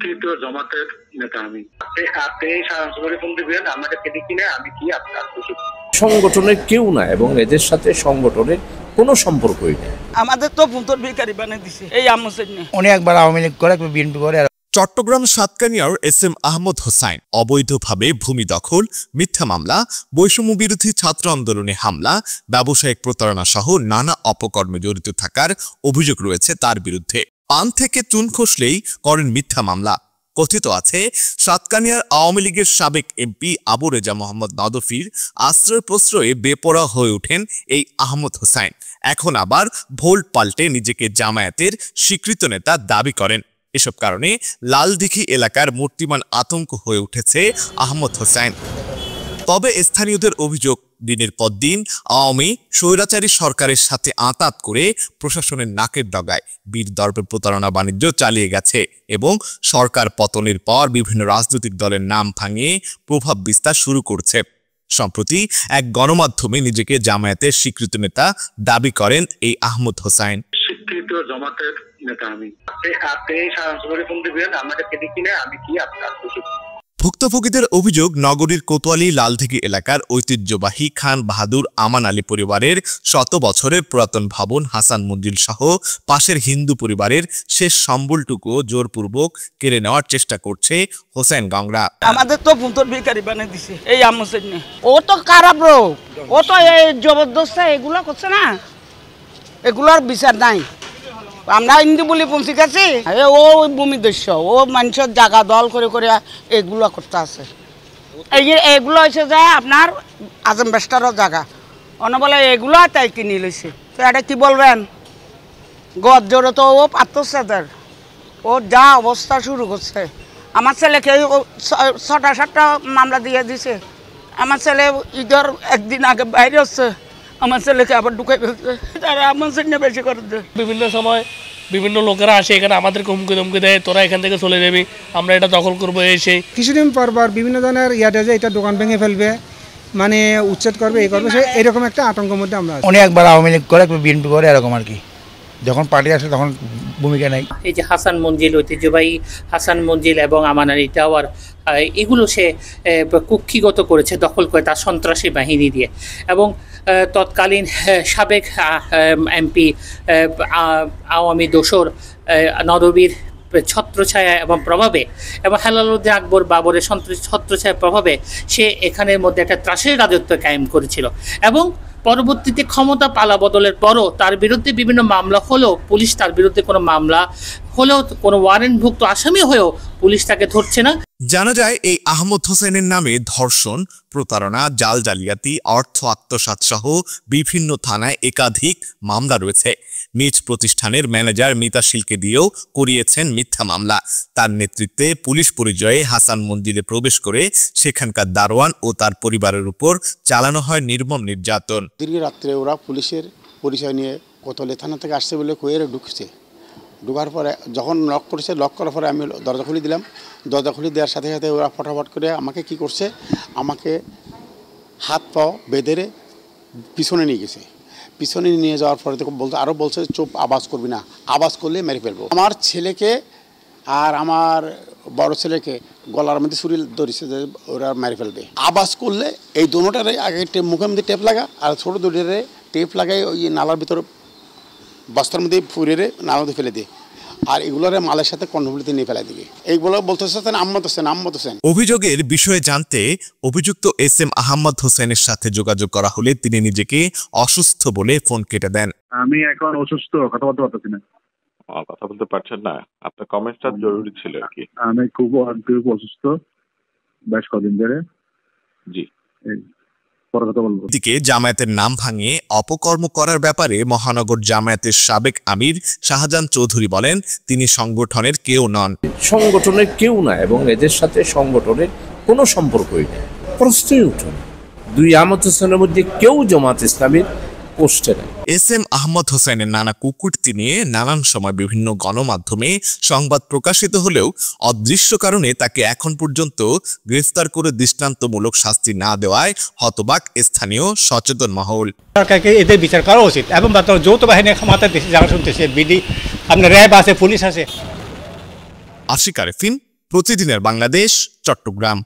স্বীকৃত জামাতের নেতা আমি। আপনি সারাংশে ফোন দিবেন, আমাকে কেটে কিনে আমি কি আপনার সংগঠনের কেউ না এবং এদের সাথে সংগঠনের কোনো সম্পর্কই নেই। আমাদের তো ভুতর ভিখারি বানিয়ে দিছে এই আমসেন নিয়ে। অনেকবার আওয়ামী লীগ করে, বিএনপি করে। চট্টগ্রাম সাতকানিয়ার এসএম আহমদ হোসাইন অবৈধভাবে ভূমি দখল, মিথ্যা মামলা, বৈষম্য বিরোধী ছাত্র আন্দোলনে হামলা, ব্যবসায়িক প্রতারণা সহ নানা অপকর্মে জড়িত থাকার অভিযোগ রয়েছে তার বিরুদ্ধে। পান থেকে চুন খসলেই করেন মিথ্যা মামলা। কথিত আছে সাতকানিয়ার আওয়ামী লীগের সাবেক এমপি আবু রেজা মোহাম্মদ নদফির আশ্রয় প্রশ্রয়ে বেপরোয়া হয়ে ওঠেন এই আহমদ হোসাইন। এখন আবার ভোল্ট পাল্টে নিজেকে জামায়াতের স্বীকৃত নেতা দাবি করেন। এসব কারণে লালদিঘি এলাকার মূর্তিমান আতঙ্ক হয়ে উঠেছে আহমদ হোসাইন। তবে স্থানীয়দের অভিযোগ, দিনের পর দিন আওয়ামী স্বৈরাচারী সরকারের সাথে আঁতাত করে প্রশাসনের নাকের ডগায় বীর দর্পে প্রতারণা বাণিজ্য চালিয়ে গেছে এবং সরকার পতনের পর বিভিন্ন রাজনৈতিক দলের নাম ভাঙিয়ে প্রভাব বিস্তার শুরু করছে। সম্প্রতি এক গণমাধ্যমে নিজেকে জামায়াতের স্বীকৃত নেতা দাবি করেন এই আহমদ হোসাইন। স্বীকৃত জামাতের নেতা আমি। আপনি সারাংশে ফোন দিবেন, আমাকে কেটে কিনে আমি কি আপনার ভুক্তভোগীদের অভিযোগ, নগরীর কোতোয়ালি লালদিঘি এলাকার ঐতিহ্যবাহী খান বাহাদুর আমান আলী পরিবারের শত বছরের পুরাতন ভবন হাসান মঞ্জিল সহ পাশের হিন্দু পরিবারের শেষ সম্বলটুকু জোরপূর্বক কেড়ে নেওয়ার চেষ্টা করছে হোসেন গংরা। আমাদের তো ভুতর ভিখারি বানিয়ে দিছে এই আমসেন নিয়ে। ও তো খারাপ লোক, ও তো এই জবরদস্ত এগুলো করছে না, এগুলোর বিচার নাই। আমরা হিন্দু বলে পৌঁছে গেছি, ও ভূমি দস্য, ও মানুষের জায়গা দল করে করে এগুলো করতে আছে। এগুলো হয়েছে যে আপনার আজম বেস্টারও জায়গা, অন্য বলে এগুলো তাই কিনে লইছে। তো এটা কি বলবেন, গদ জোরে তো ও পাত্তার, ও যা অবস্থা শুরু করছে। আমার ছেলেকে 6টা মামলা দিয়ে দিছে। আমার ছেলে ঈদের একদিন আগে বাইরে হচ্ছে, আমার ছেলেকে আবার ঢুকাই ফেলছে। তারা আমার ছেলে বেশি করে দেয়। বিভিন্ন সময় বিভিন্ন লোকেরা আসে এখানে আমাদেরকে হুমকি ধমকি দেয়, তোরা এখান থেকে চলে যাবি, আমরা এটা দখল করবো। এসে কিছুদিন পর বিভিন্ন ধরনের ইয়াতে যে এটা দোকান ভেঙে ফেলবে, মানে উচ্ছেদ করবে, এই করবে, এরকম একটা আতঙ্কের মধ্যে আমরা। অনেকবার আওয়ামী লীগ করে, বিএনপি করে, এরকম আর কি। যখন পার্টি আসে তখন ভূমিকা নেই। এই যে হাসান মঞ্জিল, ঐতিহ্যবাহী হাসান মঞ্জিল এবং আমান আলী টাওয়ার, এগুলো সে কুক্ষিগত করেছে, দখল করে তার সন্ত্রাসী বাহিনী দিয়ে। এবং তৎকালীন সাবেক এমপি আওয়ামী দোসর নদবীর ছত্রছায়া এবং প্রভাবে এবং হেলালুদ্দিন আকবর বাবরের ছত্রছায়া প্রভাবে সে এখানের মধ্যে একটা ত্রাসের রাজত্ব কায়েম করেছিল। এবং পরবর্তীতে ক্ষমতা পালা বদলের পরও তার বিরুদ্ধে বিভিন্ন মামলা হলেও পুলিশ তার বিরুদ্ধে কোনো মামলা হলেও কোনো ওয়ারেন্টভুক্ত আসামি হয়েও পুলিশ তাকে ধরছে না। জানা যায় এই আহমদ হোসেনের নামে ধর্ষণ, প্রতারণা, জাল জালিয়াতি, অর্থ আত্মসাৎ সহ বিভিন্ন থানায় একাধিক মামলা রয়েছে। নিজ প্রতিষ্ঠানের ম্যানেজার মিতাশিলকে দিয়েও করিয়েছেন মিথ্যা মামলা। তার নেতৃত্বে পুলিশ পরিচয়ে হাসান মন্দিরে প্রবেশ করে সেখানকার দারোয়ান ও তার পরিবারের উপর চালানো হয় নির্মম নির্যাতন। দীর্ঘ রাত্রে ওরা পুলিশের পরিচয় নিয়ে কোতোয়ালি থানা থেকে আসছে বলে কইরে ঢুকছে। ঢোকার পরে যখন লক করেছে, লক করার পরে আমি দরজা খুলে দিলাম। দরজা খুলে দেওয়ার সাথে সাথে ওরা ফটাফট করে আমাকে কি করছে, আমাকে হাত পাও বেঁধে পিছনে নিয়ে গেছে। পিছনে নিয়ে যাওয়ার পরে তো আরও বলছে চুপ, আওয়াজ করবি না, আওয়াজ করলে মেরে ফেলবো। আমার ছেলেকে আর আমার বড় ছেলেকে গলার মধ্যে ছুরি ধরেছে যে ওরা মেরে ফেলবে। আওয়াজ করলে এই দুটোটারে আগে মুখের মধ্যে টেপ লাগা, আর ছোটো দুটোরে টেপ লাগাই ওই নালার ভিতরে বস্তার মধ্যে ফুরিয়ে নালার মধ্যে ফেলে দিয়ে, আর এগুলোর মালের সাথে কর্ণফুলিতে নিয়ে ফেলে দিবে। এইগুলো বলতেছেন আহমদ হোসেন। অভিযোগের বিষয়ে জানতে অভিযুক্ত এসএম আহমদ হোসেনের সাথে যোগাযোগ করা হলে তিনি নিজেকে অসুস্থ বলে ফোন কেটে দেন। আমি এখন অসুস্থ, কথা বলতে পারতেছি না। কথা বলতে পারছেন না? আপনার কমেন্টটা জরুরি ছিল আর কি। আমি খুব অসুস্থ বেশ কদিন ধরে। জি, দিকে জামায়াতের নাম ভাঙিয়ে অপকর্ম করার ব্যাপারে মহানগর জামায়াতের সাবেক আমির শাহজাহান চৌধুরী বলেন, তিনি সংগঠনের কেউ নন। সংগঠনের কেউ না এবং এদের সাথে সংগঠনের কোনো সম্পর্কই নেই। প্রশ্নই উঠুন, দুই আহমদ হোসেনের মধ্যে কেউ জামাত ইসলামীর পোস্টে নেই। এসএম আহমদ হোসেনের নানা কুকুরতি নিয়ে নানান সময় বিভিন্ন গণমাধ্যমে সংবাদ প্রকাশিত হলেও অদৃশ্য কারণে তাকে এখন পর্যন্ত গ্রেফতার করে দৃষ্টান্তমূলক শাস্তি না দেওয়ায় হতবাক স্থানীয় সচেতন মহল। সরকারকে এদের বিচার করা উচিত এবং যৌথ বাহিনীর ক্ষমতা দেশে যারা শুনতেছে, বিডি, আপনার র্যাব আছে, পুলিশ আছে। আশিক আরেফিন, প্রতিদিনের বাংলাদেশ, চট্টগ্রাম।